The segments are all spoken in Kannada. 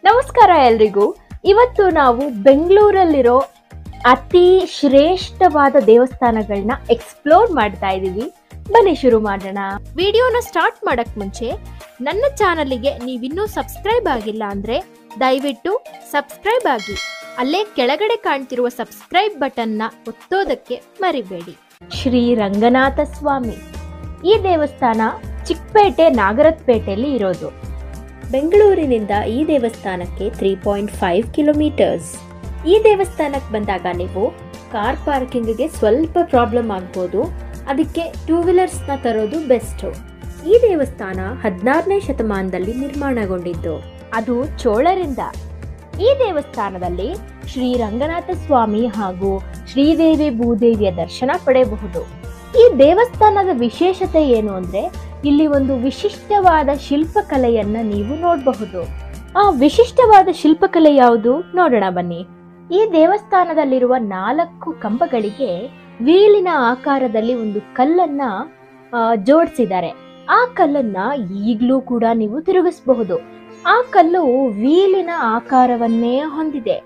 ನಮಸ್ಕಾರ ಎಲ್ರಿಗೂ. ಇವತ್ತು ನಾವು ಬೆಂಗಳೂರಲ್ಲಿರೋ ಅತಿ ಶ್ರೇಷ್ಠವಾದ ದೇವಸ್ಥಾನಗಳನ್ನ ಎಕ್ಸ್ಪ್ಲೋರ್ ಮಾಡ್ತಾ ಇದೀವಿ. ಬನ್ನಿ ಶುರು ಮಾಡೋಣ. ವಿಡಿಯೋನ ಸ್ಟಾರ್ಟ್ ಮಾಡಕ್ ಮುಂಚೆ ನನ್ನ ಚಾನಲ್ಗೆ ನೀವಿನ್ನೂ ಸಬ್ಸ್ಕ್ರೈಬ್ ಆಗಿಲ್ಲ ಅಂದ್ರೆ ದಯವಿಟ್ಟು ಸಬ್ಸ್ಕ್ರೈಬ್ ಆಗಿ. ಅಲ್ಲೇ ಕೆಳಗಡೆ ಕಾಣ್ತಿರುವ ಸಬ್ಸ್ಕ್ರೈಬ್ ಬಟನ್ನ ಒತ್ತೋದಕ್ಕೆ ಮರಿಬೇಡಿ. ಶ್ರೀ ರಂಗನಾಥ ಸ್ವಾಮಿ ಈ ದೇವಸ್ಥಾನ ಚಿಕ್ಕಪೇಟೆ ನಾಗರತ್ಪೇಟೆಯಲ್ಲಿ ಇರೋದು. ಬೆಂಗಳೂರಿನಿಂದ ಈ ದೇವಸ್ಥಾನಕ್ಕೆ 3.5 ಕಿಲೋಮೀಟರ್ಸ್. ಈ ದೇವಸ್ಥಾನಕ್ಕೆ ಬಂದಾಗ ನೀವು ಕಾರ್ ಪಾರ್ಕಿಂಗ್ಗೆ ಸ್ವಲ್ಪ ಪ್ರಾಬ್ಲಮ್ ಆಗ್ಬೋದು, ಅದಕ್ಕೆ 2 ವೀಲರ್ಸ್ನ ತರೋದು ಬೆಸ್ಟ್. ಈ ದೇವಸ್ಥಾನ 16ನೇ ಶತಮಾನದಲ್ಲಿ ನಿರ್ಮಾಣಗೊಂಡಿದ್ದು, ಅದು ಚೋಳರಿಂದ. ಈ ದೇವಸ್ಥಾನದಲ್ಲಿ ಶ್ರೀ ರಂಗನಾಥ ಸ್ವಾಮಿ ಹಾಗೂ ಶ್ರೀದೇವಿ ಭೂದೇವಿಯ ದರ್ಶನ ಪಡೆಯಬಹುದು. ಈ ದೇವಸ್ಥಾನದ ವಿಶೇಷತೆ ಏನು ಅಂದ್ರೆ, ಇಲ್ಲಿ ಒಂದು ವಿಶಿಷ್ಟವಾದ ಶಿಲ್ಪಕಲೆಯನ್ನ ನೀವು ನೋಡಬಹುದು. ಆ ವಿಶಿಷ್ಟವಾದ ಶಿಲ್ಪಕಲೆ ಯಾವುದು ನೋಡೋಣ ಬನ್ನಿ. ಈ ದೇವಸ್ಥಾನದಲ್ಲಿರುವ 4 ಕಂಬಗಳಿಗೆ ವೀಲಿನ ಆಕಾರದಲ್ಲಿ ಒಂದು ಕಲ್ಲನ್ನ ಜೋಡಿಸಿದ್ದಾರೆ. ಆ ಕಲ್ಲನ್ನ ಈಗಲೂ ಕೂಡ ನೀವು ತಿರುಗಿಸಬಹುದು. ಆ ಕಲ್ಲು ವೀಲಿನ ಆಕಾರವನ್ನೇ ಹೊಂದಿದೆ.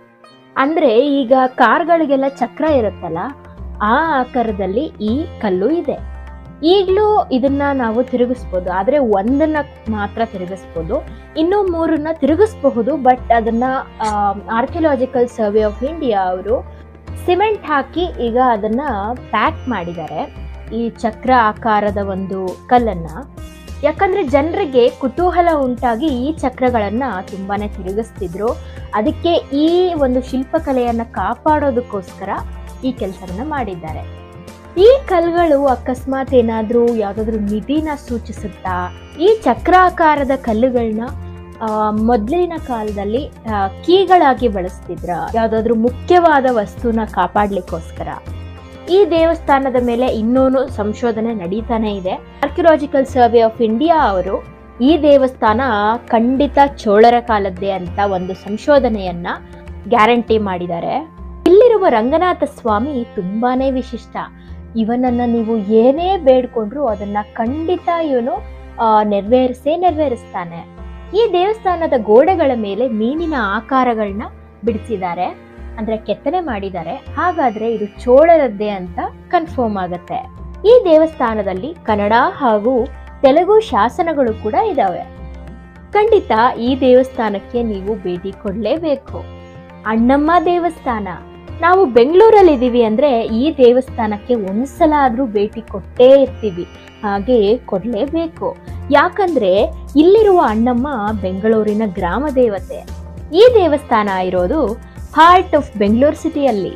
ಅಂದ್ರೆ ಈಗ ಕಾರ್ಗಳಿಗೆಲ್ಲ ಚಕ್ರ ಇರುತ್ತಲ್ಲ, ಆ ಆಕಾರದಲ್ಲಿ ಈ ಕಲ್ಲು ಇದೆ. ಈಗಲೂ ಇದನ್ನ ನಾವು ತಿರುಗಿಸ್ಬೋದು, ಆದ್ರೆ ಒಂದನ್ನ ಮಾತ್ರ ತಿರುಗಿಸ್ಬೋದು, ಇನ್ನೂ 3 ತಿರುಗಿಸಬಹುದು. ಬಟ್ ಅದನ್ನ ಆರ್ಕಿಯಾಲಜಿಕಲ್ ಸರ್ವೆ ಆಫ್ ಇಂಡಿಯಾ ಅವರು ಸಿಮೆಂಟ್ ಹಾಕಿ ಈಗ ಅದನ್ನ ಪ್ಯಾಕ್ ಮಾಡಿದ್ದಾರೆ, ಈ ಚಕ್ರ ಆಕಾರದ ಒಂದು ಕಲ್ಲನ್ನ. ಯಾಕಂದ್ರೆ ಜನರಿಗೆ ಕುತೂಹಲ ಉಂಟಾಗಿ ಈ ಚಕ್ರಗಳನ್ನ ತುಂಬಾನೇ ತಿರುಗಿಸ್ತಿದ್ರು. ಅದಕ್ಕೆ ಈ ಒಂದು ಶಿಲ್ಪಕಲೆಯನ್ನ ಕಾಪಾಡೋದಕ್ಕೋಸ್ಕರ ಈ ಕೆಲಸವನ್ನ ಮಾಡಿದ್ದಾರೆ. ಈ ಕಲ್ಗಳು ಅಕಸ್ಮಾತ್ ಏನಾದ್ರೂ ಯಾವ್ದಾದ್ರು ನಿಧಿನ ಸೂಚಿಸುತ್ತಾ? ಈ ಚಕ್ರಾಕಾರದ ಕಲ್ಲುಗಳನ್ನ ಮೊದಲಿನ ಕಾಲದಲ್ಲಿ ಕೀಗಳಾಗಿ ಬಳಸ್ತಿದ್ರ, ಯಾವ್ದಾದ್ರು ಮುಖ್ಯವಾದ ವಸ್ತುನ ಕಾಪಾಡ್ಲಿಕ್ಕೋಸ್ಕರ. ಈ ದೇವಸ್ಥಾನದ ಮೇಲೆ ಇನ್ನೂನು ಸಂಶೋಧನೆ ನಡೀತಾನೆ ಇದೆ. ಆರ್ಕಿಯಾಲಜಿಕಲ್ ಸರ್ವೆ ಆಫ್ ಇಂಡಿಯಾ ಅವರು ಈ ದೇವಸ್ಥಾನ ಖಂಡಿತ ಚೋಳರ ಕಾಲದ್ದೇ ಅಂತ ಒಂದು ಸಂಶೋಧನೆಯನ್ನ ಗ್ಯಾರಂಟಿ ಮಾಡಿದ್ದಾರೆ. ಇಲ್ಲಿರುವ ರಂಗನಾಥ ಸ್ವಾಮಿ ತುಂಬಾನೇ ವಿಶಿಷ್ಟ. ಇವನನ್ನ ನೀವು ಏನೇ ಬೇಡ್ಕೊಂಡ್ರು ಅದನ್ನ ಖಂಡಿತ ಇವನು ನೆರವೇರಿಸ್ತಾನೆ. ಈ ದೇವಸ್ಥಾನದ ಗೋಡೆಗಳ ಮೇಲೆ ಮೀನಿನ ಆಕಾರಗಳನ್ನ ಬಿಡಿಸಿದ್ದಾರೆ, ಅಂದ್ರೆ ಕೆತ್ತನೆ ಮಾಡಿದ್ದಾರೆ. ಹಾಗಾದ್ರೆ ಇದು ಚೋಳರದ್ದೇ ಅಂತ ಕನ್ಫರ್ಮ್ ಆಗತ್ತೆ. ಈ ದೇವಸ್ಥಾನದಲ್ಲಿ ಕನ್ನಡ ಹಾಗೂ ತೆಲುಗು ಶಾಸನಗಳು ಕೂಡ ಇದಾವೆ. ಖಂಡಿತ ಈ ದೇವಸ್ಥಾನಕ್ಕೆ ನೀವು ಭೇಟಿ ಕೊಡ್ಲೇಬೇಕು. ಅಣ್ಣಮ್ಮ ದೇವಸ್ಥಾನ. ನಾವು ಬೆಂಗಳೂರಲ್ಲಿ ಇದೀವಿ ಅಂದ್ರೆ ಈ ದೇವಸ್ಥಾನಕ್ಕೆ ಒಂದ್ಸಲ ಆದ್ರೂ ಭೇಟಿ ಕೊಟ್ಟೇ ಇರ್ತೀವಿ, ಹಾಗೆ ಕೊಡ್ಲೇಬೇಕು. ಯಾಕಂದ್ರೆ ಇಲ್ಲಿರುವ ಅಣ್ಣಮ್ಮ ಬೆಂಗಳೂರಿನ ಗ್ರಾಮ ದೇವತೆ. ಈ ದೇವಸ್ಥಾನ ಇರೋದು ಹಾರ್ಟ್ ಆಫ್ ಬೆಂಗಳೂರು ಸಿಟಿಯಲ್ಲಿ,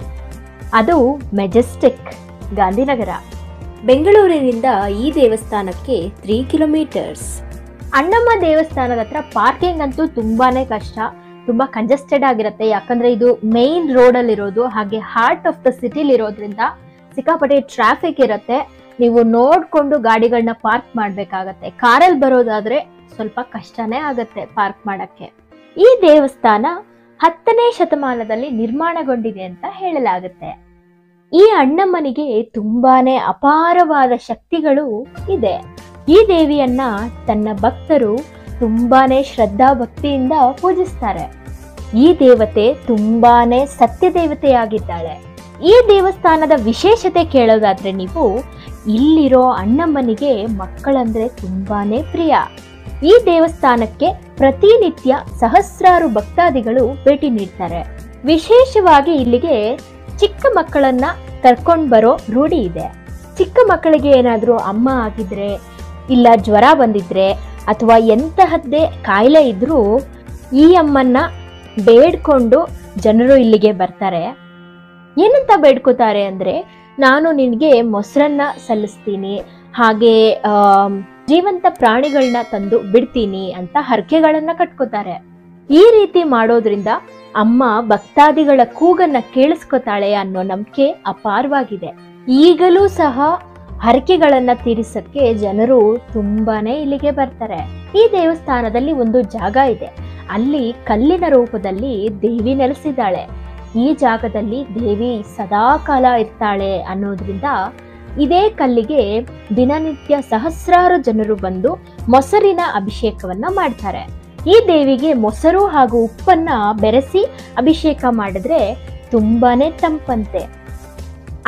ಅದು ಮೆಜೆಸ್ಟಿಕ್ ಗಾಂಧಿನಗರ. ಬೆಂಗಳೂರಿನಿಂದ ಈ ದೇವಸ್ಥಾನಕ್ಕೆ 3 ಕಿಲೋಮೀಟರ್ಸ್. ಅಣ್ಣಮ್ಮ ದೇವಸ್ಥಾನದ ಹತ್ರ ಪಾರ್ಕಿಂಗ್ ಅಂತೂ ತುಂಬಾನೇ ಕಷ್ಟ, ತುಂಬಾ ಕಂಜೆಸ್ಟೆಡ್ ಆಗಿರುತ್ತೆ. ಯಾಕಂದ್ರೆ ಇದು ಮೇನ್ ರೋಡ್ ಅಲ್ಲಿ ಇರೋದು, ಹಾಗೆ ಹಾರ್ಟ್ ಆಫ್ ದ ಸಿಟಿಲಿ ಇರೋದ್ರಿಂದ ಸಿಕ್ಕಾಪಟ್ಟೆ ಟ್ರಾಫಿಕ್ ಇರುತ್ತೆ. ನೀವು ನೋಡ್ಕೊಂಡು ಗಾಡಿಗಳನ್ನ ಪಾರ್ಕ್ ಮಾಡ್ಬೇಕಾಗತ್ತೆ. ಕಾರಲ್ಲಿ ಬರೋದಾದ್ರೆ ಸ್ವಲ್ಪ ಕಷ್ಟನೇ ಆಗತ್ತೆ ಪಾರ್ಕ್ ಮಾಡಕ್ಕೆ. ಈ ದೇವಸ್ಥಾನ 10ನೇ ಶತಮಾನದಲ್ಲಿ ನಿರ್ಮಾಣಗೊಂಡಿದೆ ಅಂತ ಹೇಳಲಾಗುತ್ತೆ. ಈ ಅಣ್ಣಮ್ಮನಿಗೆ ತುಂಬಾನೇ ಅಪಾರವಾದ ಶಕ್ತಿಗಳು ಇದೆ. ಈ ದೇವಿಯನ್ನ ತನ್ನ ಭಕ್ತರು ತುಂಬಾನೇ ಶ್ರದ್ಧಾ ಭಕ್ತಿಯಿಂದ ಪೂಜಿಸ್ತಾರೆ. ಈ ದೇವತೆ ತುಂಬಾನೇ ಸತ್ಯ ದೇವತೆಯಾಗಿದ್ದಾಳೆ. ಈ ದೇವಸ್ಥಾನದ ವಿಶೇಷತೆ ಕೇಳೋದಾದ್ರೆ, ನೀವು ಇಲ್ಲಿರೋ ಅಣ್ಣಮ್ಮನಿಗೆ ಮಕ್ಕಳಂದ್ರೆ ತುಂಬಾನೇ ಪ್ರಿಯ. ಈ ದೇವಸ್ಥಾನಕ್ಕೆ ಪ್ರತಿನಿತ್ಯ ಸಹಸ್ರಾರು ಭಕ್ತಾದಿಗಳು ಭೇಟಿ ನೀಡ್ತಾರೆ. ವಿಶೇಷವಾಗಿ ಇಲ್ಲಿಗೆ ಚಿಕ್ಕ ಮಕ್ಕಳನ್ನ ಕರ್ಕೊಂಡ್ ಬರೋ ರೂಢಿ ಇದೆ. ಚಿಕ್ಕ ಮಕ್ಕಳಿಗೆ ಏನಾದ್ರೂ ಅಮ್ಮ ಆಗಿದ್ರೆ, ಇಲ್ಲ ಜ್ವರ ಬಂದಿದ್ರೆ, ಅಥವಾ ಎಂತಹದ್ದೇ ಕಾಯಿಲೆ ಇದ್ರೂ ಈ ಅಮ್ಮನ್ನ ಬೇಡ್ಕೊಂಡು ಜನರು ಇಲ್ಲಿಗೆ ಬರ್ತಾರೆ. ಏನಂತ ಬೇಡ್ಕೋತಾರೆ ಅಂದ್ರೆ, ನಾನು ನಿನಗೆ ಮೊಸರನ್ನ ಸಲ್ಲಿಸ್ತೀನಿ, ಹಾಗೆ ಜೀವಂತ ಪ್ರಾಣಿಗಳನ್ನ ತಂದು ಬಿಡ್ತೀನಿ ಅಂತ ಹರಕೆಗಳನ್ನ ಕಟ್ಕೋತಾರೆ. ಈ ರೀತಿ ಮಾಡೋದ್ರಿಂದ ಅಮ್ಮ ಭಕ್ತಾದಿಗಳ ಕೂಗನ್ನ ಕೇಳಿಸ್ಕೊತಾಳೆ ಅನ್ನೋ ನಂಬಿಕೆ ಅಪಾರವಾಗಿದೆ. ಈಗಲೂ ಸಹ ಹರಕೆಗಳನ್ನ ತೀರಿಸಕ್ಕೆ ಜನರು ತುಂಬಾನೇ ಇಲ್ಲಿಗೆ ಬರ್ತಾರೆ. ಈ ದೇವಸ್ಥಾನದಲ್ಲಿ ಒಂದು ಜಾಗ ಇದೆ, ಅಲ್ಲಿ ಕಲ್ಲಿನ ರೂಪದಲ್ಲಿ ದೇವಿ ನೆಲೆಸಿದ್ದಾಳೆ. ಈ ಜಾಗದಲ್ಲಿ ದೇವಿ ಸದಾ ಕಾಲ ಇರ್ತಾಳೆ ಅನ್ನೋದ್ರಿಂದ ಇದೇ ಕಲ್ಲಿಗೆ ದಿನನಿತ್ಯ ಸಹಸ್ರಾರು ಜನರು ಬಂದು ಮೊಸರಿನ ಅಭಿಷೇಕವನ್ನ ಮಾಡ್ತಾರೆ. ಈ ದೇವಿಗೆ ಮೊಸರು ಹಾಗೂ ಉಪ್ಪನ್ನ ಬೆರೆಸಿ ಅಭಿಷೇಕ ಮಾಡಿದ್ರೆ ತುಂಬಾನೇ ತಂಪಂತೆ.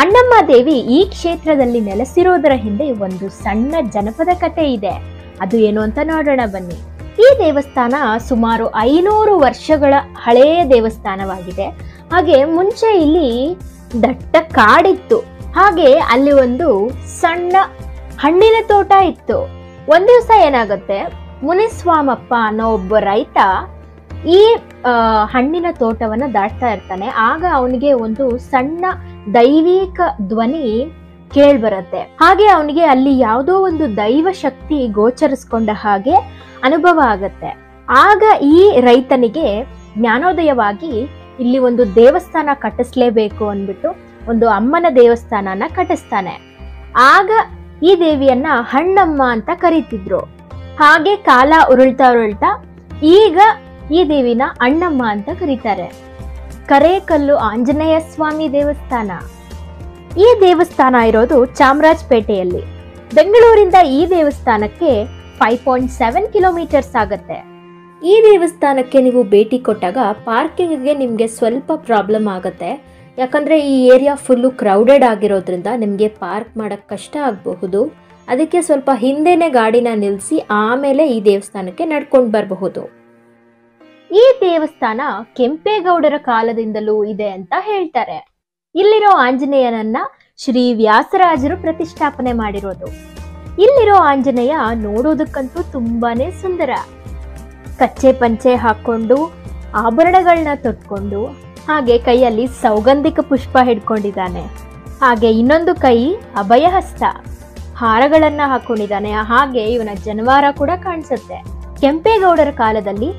ಅಣ್ಣಮ್ಮ ದೇವಿ ಈ ಕ್ಷೇತ್ರದಲ್ಲಿ ನೆಲೆಸಿರೋದರ ಹಿಂದೆ ಒಂದು ಸಣ್ಣ ಜನಪದ ಕಥೆ ಇದೆ. ಅದು ಏನು ಅಂತ ನೋಡೋಣ ಬನ್ನಿ. ಈ ದೇವಸ್ಥಾನ ಸುಮಾರು 500 ವರ್ಷಗಳ ಹಳೆಯ ದೇವಸ್ಥಾನವಾಗಿದೆ. ಹಾಗೆ ಮುಂಚೆ ಇಲ್ಲಿ ದಟ್ಟ ಕಾಡಿತ್ತು. ಹಾಗೆ ಅಲ್ಲಿ ಒಂದು ಸಣ್ಣ ಹಣ್ಣಿನ ತೋಟ ಇತ್ತು. ಒಂದ್ ದಿವಸ ಏನಾಗುತ್ತೆ, ಮುನಿಸ್ವಾಮಪ್ಪ ಅನ್ನೋ ಒಬ್ಬ ರೈತ ಈ ಹಣ್ಣಿನ ತೋಟವನ್ನ ದಾಟ್ತಾ ಇರ್ತಾನೆ. ಆಗ ಅವನಿಗೆ ಒಂದು ಸಣ್ಣ ದೈವಿಕ ಧ್ವನಿ ಕೇಳ್ಬರತ್ತೆ. ಹಾಗೆ ಅವನಿಗೆ ಅಲ್ಲಿ ಯಾವುದೋ ಒಂದು ದೈವ ಶಕ್ತಿ ಗೋಚರಿಸ್ಕೊಂಡ ಹಾಗೆ ಅನುಭವ ಆಗತ್ತೆ. ಆಗ ಈ ರೈತನಿಗೆ ಜ್ಞಾನೋದಯವಾಗಿ ಇಲ್ಲಿ ಒಂದು ದೇವಸ್ಥಾನ ಕಟ್ಟಿಸ್ಲೇಬೇಕು ಅಂದ್ಬಿಟ್ಟು ಒಂದು ಅಮ್ಮನ ದೇವಸ್ಥಾನನ ಕಟ್ಟಿಸ್ತಾನೆ. ಆಗ ಈ ದೇವಿಯನ್ನ ಹಣ್ಣಮ್ಮ ಅಂತ ಕರೀತಿದ್ರು. ಹಾಗೆ ಕಾಲ ಉರುಳ್ತಾ ಈಗ ಈ ದೇವಿನ ಅಣ್ಣಮ್ಮ ಅಂತ ಕರೀತಾರೆ. ಕರೇಕಲ್ಲು ಆಂಜನೇಯ ಸ್ವಾಮಿ ದೇವಸ್ಥಾನ. ಈ ದೇವಸ್ಥಾನ ಇರೋದು ಚಾಮರಾಜಪೇಟೆಯಲ್ಲಿ. ಬೆಂಗಳೂರಿಂದ ಈ ದೇವಸ್ಥಾನಕ್ಕೆ 5.7 ಕಿಲೋಮೀಟರ್ಸ್ ಆಗತ್ತೆ. ಈ ದೇವಸ್ಥಾನಕ್ಕೆ ನೀವು ಭೇಟಿ ಕೊಟ್ಟಾಗ ಪಾರ್ಕಿಂಗ್ಗೆ ನಿಮಗೆ ಸ್ವಲ್ಪ ಪ್ರಾಬ್ಲಮ್ ಆಗತ್ತೆ. ಯಾಕಂದ್ರೆ ಈ ಏರಿಯಾ ಫುಲ್ಲು ಕ್ರೌಡೆಡ್ ಆಗಿರೋದ್ರಿಂದ ನಿಮಗೆ ಪಾರ್ಕ್ ಮಾಡಕ್ ಕಷ್ಟ ಆಗಬಹುದು. ಅದಕ್ಕೆ ಸ್ವಲ್ಪ ಹಿಂದೆನೆ ಗಾಡಿನ ನಿಲ್ಲಿಸಿ ಆಮೇಲೆ ಈ ದೇವಸ್ಥಾನಕ್ಕೆ ನಡ್ಕೊಂಡು ಬರಬಹುದು. ಈ ದೇವಸ್ಥಾನ ಕೆಂಪೇಗೌಡರ ಕಾಲದಿಂದಲೂ ಇದೆ ಅಂತ ಹೇಳ್ತಾರೆ. ಇಲ್ಲಿರೋ ಆಂಜನೇಯನನ್ನ ಶ್ರೀ ವ್ಯಾಸರಾಜರು ಪ್ರತಿಷ್ಠಾಪನೆ ಮಾಡಿರೋದು. ಇಲ್ಲಿರೋ ಆಂಜನೇಯ ನೋಡೋದಕ್ಕಂತೂ ತುಂಬಾನೇ ಸುಂದರ. ಕಚ್ಚೆ ಪಂಚೆ ಹಾಕೊಂಡು ಆಭರಣಗಳನ್ನ ತೊಟ್ಕೊಂಡು ಹಾಗೆ ಕೈಯಲ್ಲಿ ಸೌಗಂಧಿಕ ಪುಷ್ಪ ಹಿಡ್ಕೊಂಡಿದ್ದಾನೆ. ಹಾಗೆ ಇನ್ನೊಂದು ಕೈ ಅಭಯಹಸ್ತ, ಹಾರಗಳನ್ನ ಹಾಕೊಂಡಿದ್ದಾನೆ. ಹಾಗೆ ಇವನ ಜನವಾರ ಕೂಡ ಕಾಣಿಸುತ್ತೆ. ಕೆಂಪೇಗೌಡರ ಕಾಲದಲ್ಲಿ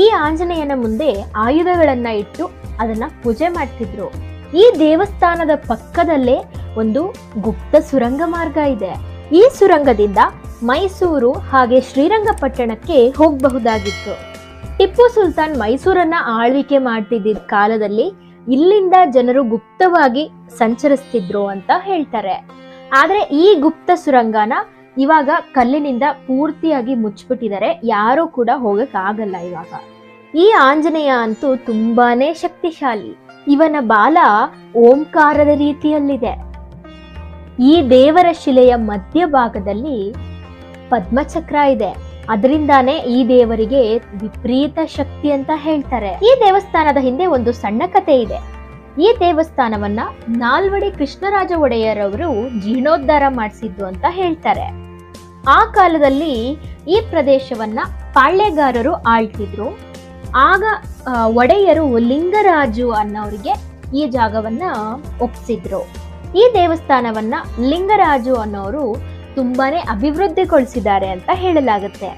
ಈ ಆಂಜನೇಯನ ಮುಂದೆ ಆಯುಧಗಳನ್ನ ಇಟ್ಟು ಅದನ್ನ ಪೂಜೆ ಮಾಡ್ತಿದ್ರು. ಈ ದೇವಸ್ಥಾನದ ಪಕ್ಕದಲ್ಲೇ ಒಂದು ಗುಪ್ತ ಸುರಂಗ ಮಾರ್ಗ ಇದೆ. ಈ ಸುರಂಗದಿಂದ ಮೈಸೂರು ಹಾಗೆ ಶ್ರೀರಂಗಪಟ್ಟಣಕ್ಕೆ ಹೋಗಬಹುದಾಗಿತ್ತು. ಟಿಪ್ಪು ಸುಲ್ತಾನ್ ಮೈಸೂರನ್ನ ಆಳ್ವಿಕೆ ಮಾಡ್ತಿದ್ದ ಕಾಲದಲ್ಲಿ ಇಲ್ಲಿಂದ ಜನರು ಗುಪ್ತವಾಗಿ ಸಂಚರಿಸ್ತಿದ್ರು ಅಂತ ಹೇಳ್ತಾರೆ. ಆದ್ರೆ ಈ ಗುಪ್ತ ಸುರಂಗನ ಇವಾಗ ಕಲ್ಲಿನಿಂದ ಪೂರ್ತಿಯಾಗಿ ಮುಚ್ಚಿಬಿಟ್ಟಿದ್ದಾರೆ. ಯಾರು ಕೂಡ ಹೋಗಕ್ ಆಗಲ್ಲ ಇವಾಗ. ಈ ಆಂಜನೇಯ ಅಂತೂ ತುಂಬಾನೇ ಶಕ್ತಿಶಾಲಿ. ಇವನ ಬಾಲ ಓಂಕಾರದ ರೀತಿಯಲ್ಲಿದೆ. ಈ ದೇವರ ಶಿಲೆಯ ಮಧ್ಯಭಾಗದಲ್ಲಿ ಪದ್ಮಚಕ್ರ ಇದೆ. ಅದರಿಂದಾನೇ ಈ ದೇವರಿಗೆ ವಿಪರೀತ ಶಕ್ತಿ ಅಂತ ಹೇಳ್ತಾರೆ. ಈ ದೇವಸ್ಥಾನದ ಹಿಂದೆ ಒಂದು ಸಣ್ಣ ಕಥೆ ಇದೆ. ಈ ದೇವಸ್ಥಾನವನ್ನ ನಾಲ್ವಡಿ ಕೃಷ್ಣರಾಜ ಒಡೆಯರ್ ಅವರು ಜೀರ್ಣೋದ್ಧಾರ ಮಾಡಿಸಿದ್ದು ಅಂತ ಹೇಳ್ತಾರೆ. ಆ ಕಾಲದಲ್ಲಿ ಈ ಪ್ರದೇಶವನ್ನ ಪಾಳ್ಯಗಾರರು ಆಳ್ತಿದ್ರು. ಆಗ ಒಡೆಯರು ಲಿಂಗರಾಜು ಅನ್ನೋರಿಗೆ ಈ ಜಾಗವನ್ನ ಒಪ್ಪಿಸಿದ್ರು. ಈ ದೇವಸ್ಥಾನವನ್ನ ಲಿಂಗರಾಜು ಅನ್ನೋರು ತುಂಬಾನೇ ಅಭಿವೃದ್ಧಿಗೊಳಿಸಿದ್ದಾರೆ ಅಂತ ಹೇಳಲಾಗುತ್ತೆ.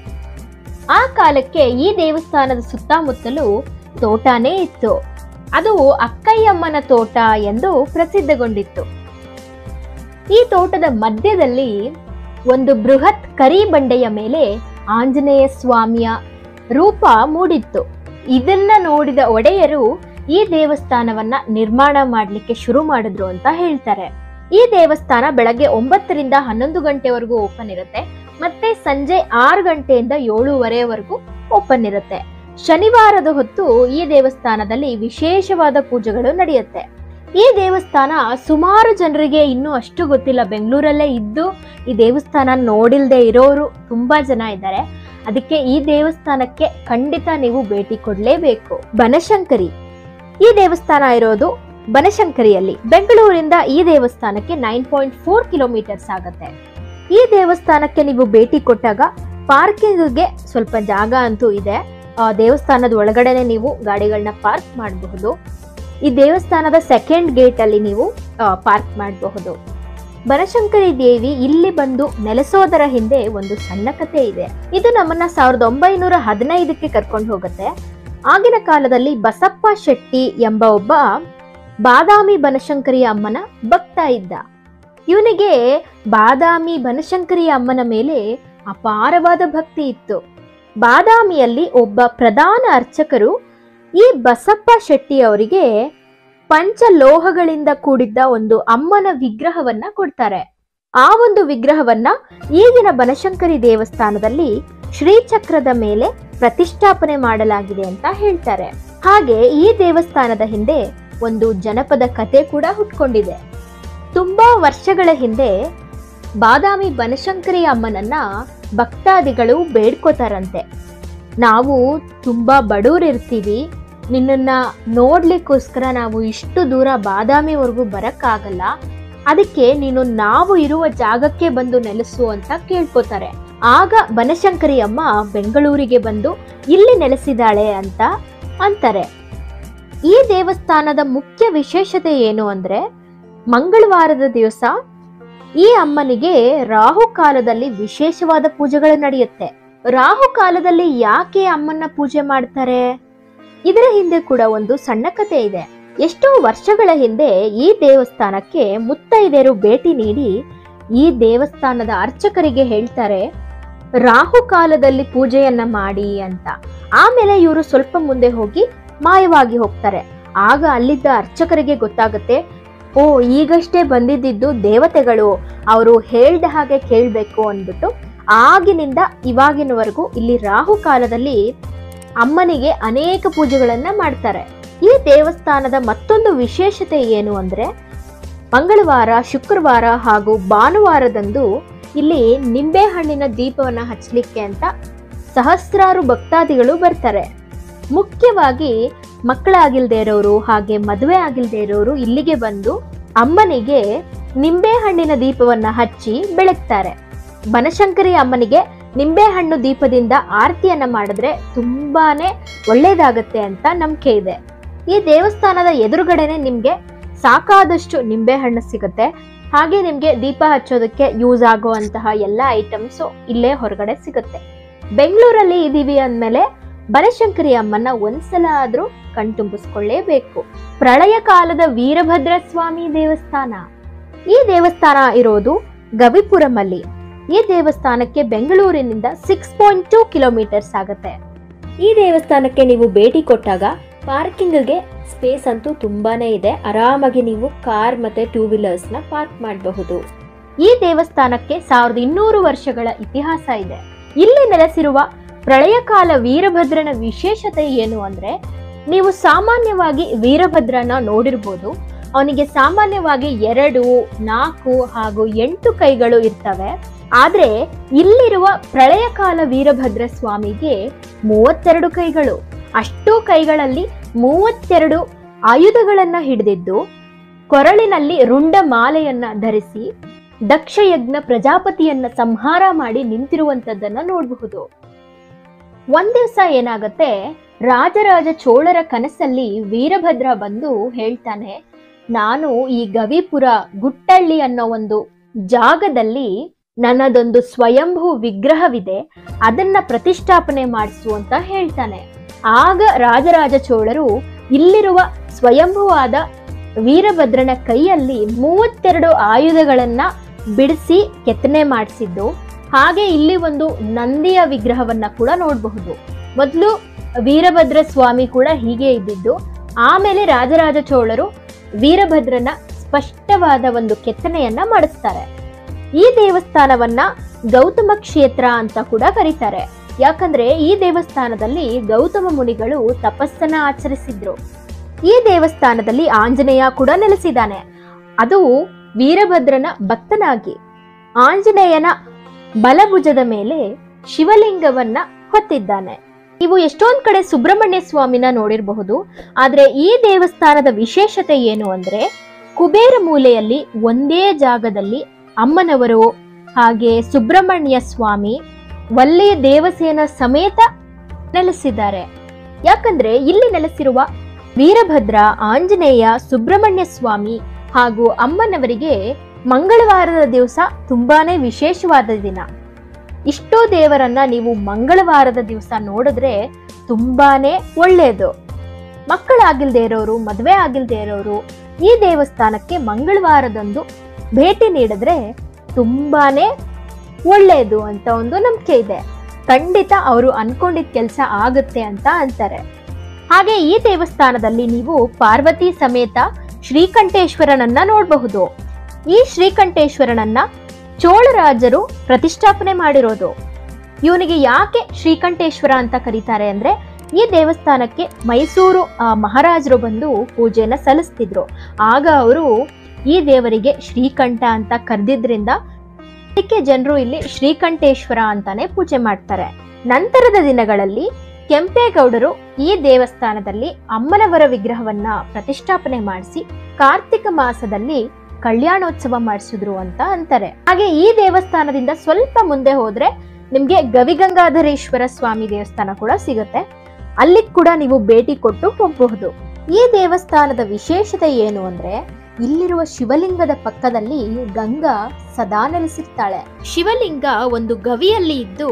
ಆ ಕಾಲಕ್ಕೆ ಈ ದೇವಸ್ಥಾನದ ಸುತ್ತಮುತ್ತಲೂ ತೋಟನೇ ಇತ್ತು. ಅದು ಅಕ್ಕಯ್ಯಮ್ಮನ ತೋಟ ಎಂದು ಪ್ರಸಿದ್ಧಗೊಂಡಿತ್ತು. ಈ ತೋಟದ ಮಧ್ಯದಲ್ಲಿ ಒಂದು ಬೃಹತ್ ಕರಿ ಬಂಡೆಯ ಮೇಲೆ ಆಂಜನೇಯ ಸ್ವಾಮಿಯ ರೂಪ ಮೂಡಿತ್ತು. ಇದನ್ನ ನೋಡಿದ ಒಡೆಯರು ಈ ದೇವಸ್ಥಾನವನ್ನ ನಿರ್ಮಾಣ ಮಾಡ್ಲಿಕ್ಕೆ ಶುರು ಮಾಡಿದ್ರು ಅಂತ ಹೇಳ್ತಾರೆ. ಈ ದೇವಸ್ಥಾನ ಬೆಳಗ್ಗೆ 9ರಿಂದ 11 ಗಂಟೆವರೆಗೂ ಓಪನ್ ಇರುತ್ತೆ. ಮತ್ತೆ ಸಂಜೆ 6 ಗಂಟೆಯಿಂದ 7:30ವರೆಗೂ ಓಪನ್ ಇರುತ್ತೆ. ಶನಿವಾರದ ಹೊತ್ತು ಈ ದೇವಸ್ಥಾನದಲ್ಲಿ ವಿಶೇಷವಾದ ಪೂಜೆಗಳು ನಡೆಯುತ್ತೆ. ಈ ದೇವಸ್ಥಾನ ಸುಮಾರು ಜನರಿಗೆ ಇನ್ನೂ ಅಷ್ಟು ಗೊತ್ತಿಲ್ಲ. ಬೆಂಗಳೂರಲ್ಲೇ ಇದ್ದು ಈ ದೇವಸ್ಥಾನ ನೋಡಿಲ್ದೆ ಇರೋರು ತುಂಬಾ ಜನ ಇದ್ದಾರೆ. ಅದಕ್ಕೆ ಈ ದೇವಸ್ಥಾನಕ್ಕೆ ಖಂಡಿತ ನೀವು ಭೇಟಿ ಕೊಡ್ಲೇಬೇಕು. ಬನಶಂಕರಿ. ಈ ದೇವಸ್ಥಾನ ಇರೋದು ಬನಶಂಕರಿಯಲ್ಲಿ. ಬೆಂಗಳೂರಿಂದ ಈ ದೇವಸ್ಥಾನಕ್ಕೆ 9.4 ಕಿಲೋಮೀಟರ್ಸ್ ಆಗತ್ತೆ. ಈ ದೇವಸ್ಥಾನಕ್ಕೆ ನೀವು ಭೇಟಿ ಕೊಟ್ಟಾಗ ಪಾರ್ಕಿಂಗ್ಗೆ ಸ್ವಲ್ಪ ಜಾಗ ಅಂತೂ ಇದೆ. ದೇವಸ್ಥಾನದ ಒಳಗಡೆನೆ ನೀವು ಗಾಡಿಗಳನ್ನ ಪಾರ್ಕ್ ಮಾಡಬಹುದು. ಈ ದೇವಸ್ಥಾನದ ಸೆಕೆಂಡ್ ಗೇಟ್ ಅಲ್ಲಿ ನೀವು ಪಾರ್ಕ್ ಮಾಡಬಹುದು. ಬನಶಂಕರಿ ದೇವಿ ಇಲ್ಲಿ ಬಂದು ನೆಲೆಸೋದರ ಹಿಂದೆ ಒಂದು ಸಣ್ಣ ಕಥೆ ಇದೆ. ಇದು ನಮ್ಮನ್ನ 1915ಕ್ಕೆ ಕರ್ಕೊಂಡು ಹೋಗುತ್ತೆ. ಆಗಿನ ಕಾಲದಲ್ಲಿ ಬಸಪ್ಪ ಶೆಟ್ಟಿ ಎಂಬ ಒಬ್ಬ ಬಾದಾಮಿ ಬನಶಂಕರಿ ಅಮ್ಮನ ಭಕ್ತ ಇದ್ದ. ಇವನಿಗೆ ಬಾದಾಮಿ ಬನಶಂಕರಿ ಅಮ್ಮನ ಮೇಲೆ ಅಪಾರವಾದ ಭಕ್ತಿ ಇತ್ತು. ಬಾದಾಮಿಯಲ್ಲಿ ಒಬ್ಬ ಪ್ರಧಾನ ಅರ್ಚಕರು ಈ ಬಸಪ್ಪ ಶೆಟ್ಟಿ ಅವರಿಗೆ ಪಂಚಲೋಹಗಳಿಂದ ಕೂಡಿದ್ದ ಒಂದು ಅಮ್ಮನ ವಿಗ್ರಹವನ್ನ ಕೊಡ್ತಾರೆ. ಆ ಒಂದು ವಿಗ್ರಹವನ್ನ ಈಗಿನ ಬನಶಂಕರಿ ದೇವಸ್ಥಾನದಲ್ಲಿ ಶ್ರೀಚಕ್ರದ ಮೇಲೆ ಪ್ರತಿಷ್ಠಾಪನೆ ಮಾಡಲಾಗಿದೆ ಅಂತ ಹೇಳ್ತಾರೆ. ಹಾಗೆ ಈ ದೇವಸ್ಥಾನದ ಹಿಂದೆ ಒಂದು ಜನಪದ ಕತೆ ಕೂಡ ಹುಟ್ಕೊಂಡಿದೆ. ತುಂಬಾ ವರ್ಷಗಳ ಹಿಂದೆ ಬಾದಾಮಿ ಬನಶಂಕರಿ ಅಮ್ಮನನ್ನ ಭಕ್ತಾದಿಗಳು ಬೇಡ್ಕೋತಾರಂತೆ. ನಾವು ತುಂಬಾ ಬಡವರಿರ್ತೀವಿ, ನಿನ್ನನ್ನ ನೋಡ್ಲಿಕ್ಕೋಸ್ಕರ ನಾವು ಇಷ್ಟು ದೂರ ಬಾದಾಮಿವರೆಗೂ ಬರಕ್ಕಾಗಲ್ಲ, ಅದಕ್ಕೆ ನೀನು ನಾವು ಇರುವ ಜಾಗಕ್ಕೆ ಬಂದು ನೆಲೆಸು ಅಂತ ಕೇಳ್ಕೊತಾರೆ. ಆಗ ಬನಶಂಕರಿ ಅಮ್ಮ ಬೆಂಗಳೂರಿಗೆ ಬಂದು ಇಲ್ಲಿ ನೆಲೆಸಿದಾಳೆ ಅಂತ ಅಂತಾರೆ. ಈ ದೇವಸ್ಥಾನದ ಮುಖ್ಯ ವಿಶೇಷತೆ ಏನು ಅಂದ್ರೆ, ಮಂಗಳವಾರದ ದಿವಸ ಈ ಅಮ್ಮನಿಗೆ ರಾಹುಕಾಲದಲ್ಲಿ ವಿಶೇಷವಾದ ಪೂಜೆಗಳು ನಡೆಯುತ್ತೆ. ರಾಹುಕಾಲದಲ್ಲಿ ಯಾಕೆ ಅಮ್ಮನ ಪೂಜೆ ಮಾಡ್ತಾರೆ? ಇದರ ಹಿಂದೆ ಕೂಡ ಒಂದು ಸಣ್ಣ ಕಥೆ ಇದೆ. ಎಷ್ಟೋ ವರ್ಷಗಳ ಹಿಂದೆ ಈ ದೇವಸ್ಥಾನಕ್ಕೆ ಮುತ್ತೈದೆಯರು ಭೇಟಿ ನೀಡಿ ಈ ದೇವಸ್ಥಾನದ ಅರ್ಚಕರಿಗೆ ಹೇಳ್ತಾರೆ, ರಾಹುಕಾಲದಲ್ಲಿ ಪೂಜೆಯನ್ನ ಮಾಡಿ ಅಂತ. ಆಮೇಲೆ ಇವರು ಸ್ವಲ್ಪ ಮುಂದೆ ಹೋಗಿ ಮಾಯವಾಗಿ ಹೋಗ್ತಾರೆ. ಆಗ ಅಲ್ಲಿದ್ದ ಅರ್ಚಕರಿಗೆ ಗೊತ್ತಾಗುತ್ತೆ, ಓ ಈಗಷ್ಟೇ ಬಂದಿದ್ದು ದೇವತೆಗಳು, ಅವರು ಹೇಳ್ದ ಹಾಗೆ ಕೇಳ್ಬೇಕು ಅಂದ್ಬಿಟ್ಟು ಆಗಿನಿಂದ ಇವಾಗಿನವರೆಗೂ ಇಲ್ಲಿ ರಾಹುಕಾಲದಲ್ಲಿ ಅಮ್ಮನಿಗೆ ಅನೇಕ ಪೂಜೆಗಳನ್ನ ಮಾಡ್ತಾರೆ. ಈ ದೇವಸ್ಥಾನದ ಮತ್ತೊಂದು ವಿಶೇಷತೆ ಏನು ಅಂದ್ರೆ, ಮಂಗಳವಾರ, ಶುಕ್ರವಾರ ಹಾಗೂ ಭಾನುವಾರದಂದು ಇಲ್ಲಿ ನಿಂಬೆ ಹಣ್ಣಿನ ದೀಪವನ್ನ ಹಚ್ಚಲಿಕ್ಕೆ ಅಂತ ಸಹಸ್ರಾರು ಭಕ್ತಾದಿಗಳು ಬರ್ತಾರೆ. ಮುಖ್ಯವಾಗಿ ಮಕ್ಕಳಾಗಿಲ್ದೇ ಇರೋರು ಹಾಗೆ ಮದುವೆ ಆಗಿಲ್ದೇ ಇರೋರು ಇಲ್ಲಿಗೆ ಬಂದು ಅಮ್ಮನಿಗೆ ನಿಂಬೆ ಹಣ್ಣಿನ ದೀಪವನ್ನ ಹಚ್ಚಿ ಬೆಳಗ್ತಾರೆ. ಬನಶಂಕರಿ ಅಮ್ಮನಿಗೆ ನಿಂಬೆ ಹಣ್ಣು ದೀಪದಿಂದ ಆರತಿಯನ್ನ ಮಾಡಿದ್ರೆ ತುಂಬಾನೇ ಒಳ್ಳೇದಾಗತ್ತೆ ಅಂತ ನಂಬಿಕೆ ಇದೆ. ಈ ದೇವಸ್ಥಾನದ ಎದುರುಗಡೆನೆ ನಿಮ್ಗೆ ಸಾಕಾದಷ್ಟು ನಿಂಬೆ ಹಣ್ಣು ಸಿಗುತ್ತೆ. ಹಾಗೆ ನಿಮ್ಗೆ ದೀಪ ಹಚ್ಚೋದಕ್ಕೆ ಯೂಸ್ ಆಗುವಂತಹ ಎಲ್ಲ ಐಟಮ್ಸ್ ಇಲ್ಲೇ ಹೊರಗಡೆ ಸಿಗುತ್ತೆ. ಬೆಂಗಳೂರಲ್ಲಿ ಇದೀವಿ ಅಂದ್ಮೇಲೆ ಬನಶಂಕರಿ ಅಮ್ಮನ ಒಂದ್ಸಲ ಆದ್ರೂ ಕಣ್ತುಂಬಿಸ್ಕೊಳ್ಳೇಬೇಕು. ಪ್ರಳಯ ಕಾಲದ ವೀರಭದ್ರ ಸ್ವಾಮಿ ದೇವಸ್ಥಾನ. ಈ ದೇವಸ್ಥಾನ ಇರೋದು ಗವಿಪುರಮಲ್ಲಿ. ಈ ದೇವಸ್ಥಾನಕ್ಕೆ ಬೆಂಗಳೂರಿನಿಂದ 6.2 ಕಿಲೋಮೀಟರ್ಸ್ ಆಗುತ್ತೆ. ಈ ದೇವಸ್ಥಾನಕ್ಕೆ ನೀವು ಭೇಟಿ ಕೊಟ್ಟಾಗ ಪಾರ್ಕಿಂಗ್ಗೆ ಸ್ಪೇಸ್ ಅಂತೂ ತುಂಬಾನೇ ಇದೆ. ಆರಾಮಾಗಿ ನೀವು ಕಾರ್ ಮತ್ತೆ 2 ವೀಲರ್ಸ್ ನ ಪಾರ್ಕ್ ಮಾಡಬಹುದು. ಈ ದೇವಸ್ಥಾನಕ್ಕೆ 1200 ವರ್ಷಗಳ ಇತಿಹಾಸ ಇದೆ. ಇಲ್ಲಿ ನೆಲೆಸಿರುವ ಪ್ರಳಯಕಾಲ ವೀರಭದ್ರನ ವಿಶೇಷತೆ ಏನು ಅಂದ್ರೆ, ನೀವು ಸಾಮಾನ್ಯವಾಗಿ ವೀರಭದ್ರನ ನೋಡಿರ್ಬೋದು. ಅವನಿಗೆ ಸಾಮಾನ್ಯವಾಗಿ 2, 4 ಹಾಗೂ 8 ಕೈಗಳು ಇರ್ತವೆ. ಆದ್ರೆ ಇಲ್ಲಿರುವ ಪ್ರಳಯಕಾಲ ವೀರಭದ್ರ ಸ್ವಾಮಿಗೆ 32 ಕೈಗಳು. ಅಷ್ಟು ಕೈಗಳಲ್ಲಿ 32 ಆಯುಧಗಳನ್ನ ಹಿಡಿದಿದ್ದು, ಕೊರಳಿನಲ್ಲಿ ರುಂಡ ಮಾಲೆಯನ್ನ ಧರಿಸಿ ದಕ್ಷಯಜ್ಞ ಪ್ರಜಾಪತಿಯನ್ನ ಸಂಹಾರ ಮಾಡಿ ನಿಂತಿರುವಂತದ್ದನ್ನ ನೋಡಬಹುದು. ಒಂದ್ ದಿವಸ ಏನಾಗತ್ತೆ, ರಾಜರಾಜ ಚೋಳರ ಕನಸಲ್ಲಿ ವೀರಭದ್ರ ಬಂದು ಹೇಳ್ತಾನೆ, ನಾನು ಈ ಗವಿಪುರ ಗುಟ್ಟಳ್ಳಿ ಅನ್ನೋ ಒಂದು ಜಾಗದಲ್ಲಿ ನನ್ನದೊಂದು ಸ್ವಯಂಭೂ ವಿಗ್ರಹವಿದೆ, ಅದನ್ನ ಪ್ರತಿಷ್ಠಾಪನೆ ಮಾಡಿಸು ಅಂತ ಹೇಳ್ತಾನೆ. ಆಗ ರಾಜರಾಜ ಚೋಳರು ಇಲ್ಲಿರುವ ಸ್ವಯಂಭೂವಾದ ವೀರಭದ್ರನ ಕೈಯಲ್ಲಿ 32 ಆಯುಧಗಳನ್ನ ಬಿಡಿಸಿ ಕೆತ್ತನೆ ಮಾಡಿಸಿದ್ದು. ಹಾಗೆ ಇಲ್ಲಿ ಒಂದು ನಂದಿಯ ವಿಗ್ರಹವನ್ನ ಕೂಡ ನೋಡಬಹುದು. ಮೊದಲು ವೀರಭದ್ರ ಸ್ವಾಮಿ ಕೂಡ ಹೀಗೆ ಇದ್ದಿದ್ದು. ಆಮೇಲೆ ರಾಜರಾಜ ಚೋಳರು ವೀರಭದ್ರನ ಸ್ಪಷ್ಟವಾದ ಒಂದು ಕೆತ್ತನೆಯನ್ನ ಮಾಡಿಸ್ತಾರೆ. ಈ ದೇವಸ್ಥಾನವನ್ನ ಗೌತಮ ಕ್ಷೇತ್ರ ಅಂತ ಕೂಡ ಕರೀತಾರೆ. ಯಾಕಂದ್ರೆ ಈ ದೇವಸ್ಥಾನದಲ್ಲಿ ಗೌತಮ ಮುನಿಗಳು ತಪಸ್ಸನ್ನ ಆಚರಿಸಿದ್ರು. ಈ ದೇವಸ್ಥಾನದಲ್ಲಿ ಆಂಜನೇಯ ಕೂಡ ನೆಲೆಸಿದ್ದಾನೆ. ಅದು ವೀರಭದ್ರನ ಭಕ್ತನಾಗಿ. ಆಂಜನೇಯನ ಬಲಭುಜದ ಮೇಲೆ ಶಿವಲಿಂಗವನ್ನ ಹೊತ್ತಿದ್ದಾನೆ. ನೀವು ಎಷ್ಟೊಂದ್ ಕಡೆ ಸುಬ್ರಹ್ಮಣ್ಯ ಸ್ವಾಮಿನ ನೋಡಿರಬಹುದು. ಆದ್ರೆ ಈ ದೇವಸ್ಥಾನದ ವಿಶೇಷತೆ ಏನು ಅಂದ್ರೆ, ಕುಬೇರ ಮೂಲೆಯಲ್ಲಿ ಒಂದೇ ಜಾಗದಲ್ಲಿ ಅಮ್ಮನವರು ಹಾಗೆ ಸುಬ್ರಹ್ಮಣ್ಯ ಸ್ವಾಮಿ ವಲ್ಲೆ ದೇವಸೇನ ಸಮೇತ ನೆಲೆಸಿದ್ದಾರೆ. ಯಾಕಂದ್ರೆ ಇಲ್ಲಿ ನೆಲೆಸಿರುವ ವೀರಭದ್ರ, ಆಂಜನೇಯ, ಸುಬ್ರಹ್ಮಣ್ಯ ಸ್ವಾಮಿ ಹಾಗೂ ಅಮ್ಮನವರಿಗೆ ಮಂಗಳವಾರದ ದಿವಸ ತುಂಬಾನೇ ವಿಶೇಷವಾದ ದಿನ. ಇಷ್ಟೋ ದೇವರನ್ನ ನೀವು ಮಂಗಳವಾರದ ದಿವಸ ನೋಡಿದ್ರೆ ತುಂಬಾನೇ ಒಳ್ಳೆಯದು. ಮಕ್ಕಳಾಗಿಲ್ದೇ ಇರೋರು, ಮದುವೆ ಆಗಿಲ್ದೇ ಇರೋರು ಈ ದೇವಸ್ಥಾನಕ್ಕೆ ಮಂಗಳವಾರದಂದು ಭೇಟಿ ನೀಡಿದ್ರೆ ತುಂಬಾನೇ ಒಳ್ಳೆಯದು ಅಂತ ಒಂದು ನಂಬಿಕೆ ಇದೆ. ಖಂಡಿತ ಅವರು ಅನ್ಕೊಂಡಿದ್ದ ಕೆಲಸ ಆಗುತ್ತೆ ಅಂತ ಅಂತಾರೆ. ಹಾಗೆ ಈ ದೇವಸ್ಥಾನದಲ್ಲಿ ನೀವು ಪಾರ್ವತಿ ಸಮೇತ ಶ್ರೀಕಂಠೇಶ್ವರನನ್ನ ನೋಡಬಹುದು. ಈ ಶ್ರೀಕಂಠೇಶ್ವರನನ್ನ ಚೋಳರಾಜರು ಪ್ರತಿಷ್ಠಾಪನೆ ಮಾಡಿರೋದು. ಇವನಿಗೆ ಯಾಕೆ ಶ್ರೀಕಂಠೇಶ್ವರ ಅಂತ ಕರೀತಾರೆ ಅಂದ್ರೆ, ಈ ದೇವಸ್ಥಾನಕ್ಕೆ ಮೈಸೂರು ಮಹಾರಾಜರು ಬಂದು ಪೂಜೆಯನ್ನ ಸಲ್ಲಿಸ್ತಿದ್ರು. ಆಗ ಅವರು ಈ ದೇವರಿಗೆ ಶ್ರೀಕಂಠ ಅಂತ ಕರೆದಿದ್ರಿಂದ ಅದಕ್ಕೆ ಜನರು ಇಲ್ಲಿ ಶ್ರೀಕಂಠೇಶ್ವರ ಅಂತಾನೆ ಪೂಜೆ ಮಾಡ್ತಾರೆ. ನಂತರದ ದಿನಗಳಲ್ಲಿ ಕೆಂಪೇಗೌಡರು ಈ ದೇವಸ್ಥಾನದಲ್ಲಿ ಅಮ್ಮನವರ ವಿಗ್ರಹವನ್ನ ಪ್ರತಿಷ್ಠಾಪನೆ ಮಾಡಿಸಿ ಕಾರ್ತಿಕ ಮಾಸದಲ್ಲಿ ಕಲ್ಯಾಣೋತ್ಸವ ಮಾಡಿಸಿದ್ರು ಅಂತ ಅಂತಾರೆ. ಹಾಗೆ ಈ ದೇವಸ್ಥಾನದಿಂದ ಸ್ವಲ್ಪ ಮುಂದೆ ಹೋದ್ರೆ ನಿಮ್ಗೆ ಗವಿಗಂಗಾಧರೇಶ್ವರ ಸ್ವಾಮಿ ದೇವಸ್ಥಾನ ಕೂಡ ಸಿಗುತ್ತೆ. ಅಲ್ಲಿ ಕೂಡ ನೀವು ಭೇಟಿ ಕೊಟ್ಟು ಹೋಗಬಹುದು. ಈ ದೇವಸ್ಥಾನದ ವಿಶೇಷತೆ ಏನು ಅಂದ್ರೆ, ಇಲ್ಲಿರುವ ಶಿವಲಿಂಗದ ಪಕ್ಕದಲ್ಲಿ ಗಂಗಾ ಸದಾ ನೆಲೆಸಿರ್ತಾಳೆ. ಶಿವಲಿಂಗ ಒಂದು ಗವಿಯಲ್ಲಿ ಇದ್ದು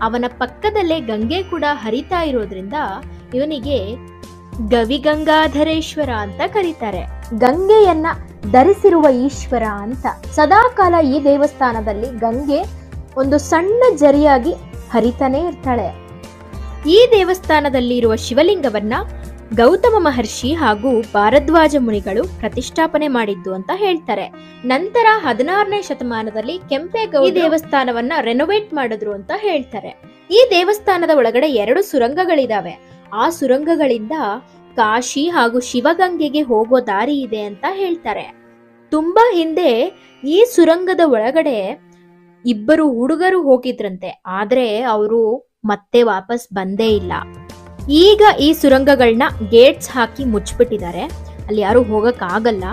ಅವನ ಪಕ್ಕದಲ್ಲೇ ಗಂಗೆ ಕೂಡ ಹರಿತಾ ಇರೋದ್ರಿಂದ ಇವನಿಗೆ ಗವಿಗಂಗಾಧರೇಶ್ವರ ಅಂತ ಕರೀತಾರೆ. ಗಂಗೆಯನ್ನ ಧರಿಸಿರುವ ಈಶ್ವರ ಅಂತ. ಸದಾಕಾಲ ಈ ದೇವಸ್ಥಾನದಲ್ಲಿ ಗಂಗೆ ಒಂದು ಸಣ್ಣ ಜರಿಯಾಗಿ ಹರಿತಾನೆ ಇರ್ತಾಳೆ. ಈ ದೇವಸ್ಥಾನದಲ್ಲಿ ಇರುವ ಶಿವಲಿಂಗವನ್ನ ಗೌತಮ ಮಹರ್ಷಿ ಹಾಗೂ ಭಾರದ್ವಾಜ ಮುನಿಗಳು ಪ್ರತಿಷ್ಠಾಪನೆ ಮಾಡಿದ್ದು ಅಂತ ಹೇಳ್ತಾರೆ. ನಂತರ 16ನೇ ಶತಮಾನದಲ್ಲಿ ಕೆಂಪೇಗೌಡ ಈ ದೇವಸ್ಥಾನವನ್ನ ರೆನೋವೇಟ್ ಮಾಡಿದ್ರು ಅಂತ ಹೇಳ್ತಾರೆ. ಈ ದೇವಸ್ಥಾನದ ಒಳಗಡೆ 2 ಸುರಂಗಗಳಿದಾವೆ. ಆ ಸುರಂಗಗಳಿಂದ ಕಾಶಿ ಹಾಗೂ ಶಿವಗಂಗೆಗೆ ಹೋಗೋ ದಾರಿ ಇದೆ ಅಂತ ಹೇಳ್ತಾರೆ. ತುಂಬಾ ಹಿಂದೆ ಈ ಸುರಂಗದ ಒಳಗಡೆ 2 ಹುಡುಗರು ಹೋಗಿದ್ರಂತೆ, ಆದ್ರೆ ಅವರು ಮತ್ತೆ ವಾಪಸ್ ಬಂದೇ ಇಲ್ಲ. ಈಗ ಈ ಸುರಂಗಗಳನ್ನ ಗೇಟ್ಸ್ ಹಾಕಿ ಮುಚ್ಚಿಬಿಟ್ಟಿದ್ದಾರೆ, ಅಲ್ಲಿ ಯಾರು ಹೋಗಕ್ ಆಗಲ್ಲ.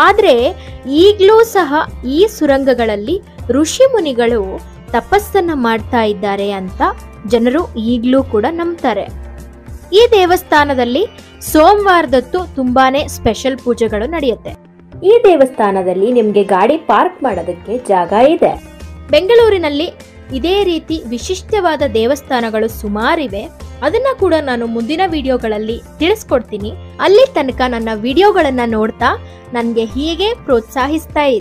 ಆದ್ರೆ ಈಗ್ಲೂ ಸಹ ಈ ಸುರಂಗಗಳಲ್ಲಿ ಋಷಿ ಮುನಿಗಳು ತಪಸ್ಸನ್ನ ಮಾಡ್ತಾ ಇದ್ದಾರೆ ಅಂತ ಜನರು ಈಗ್ಲೂ ಕೂಡ ನಂಬ್ತಾರೆ. ಈ ದೇವಸ್ಥಾನದಲ್ಲಿ ಸೋಮವಾರದೊತ್ತು ತುಂಬಾನೇ ಸ್ಪೆಷಲ್ ಪೂಜೆಗಳು ನಡೆಯುತ್ತೆ. ಈ ದೇವಸ್ಥಾನದಲ್ಲಿ ನಿಮ್ಗೆ ಗಾಡಿ ಪಾರ್ಕ್ ಮಾಡೋದಕ್ಕೆ ಜಾಗ ಇದೆ. ಬೆಂಗಳೂರಿನಲ್ಲಿ ಇದೇ ರೀತಿ ವಿಶಿಷ್ಟವಾದ ದೇವಸ್ಥಾನಗಳು ಸುಮಾರಿವೆ. ಅದನ್ನ ಕೂಡ ನಾನು ಮುಂದಿನ ವಿಡಿಯೋಗಳಲ್ಲಿ ತಿಳಿಸ್ಕೊಡ್ತೀನಿ. ಅಲ್ಲಿ ತನಕ ನನ್ನ ವಿಡಿಯೋಗಳನ್ನ ನೋಡ್ತಾ ನನಗೆ ಹೀಗೆ ಪ್ರೋತ್ಸಾಹಿಸ್ತಾ ಇರಿ.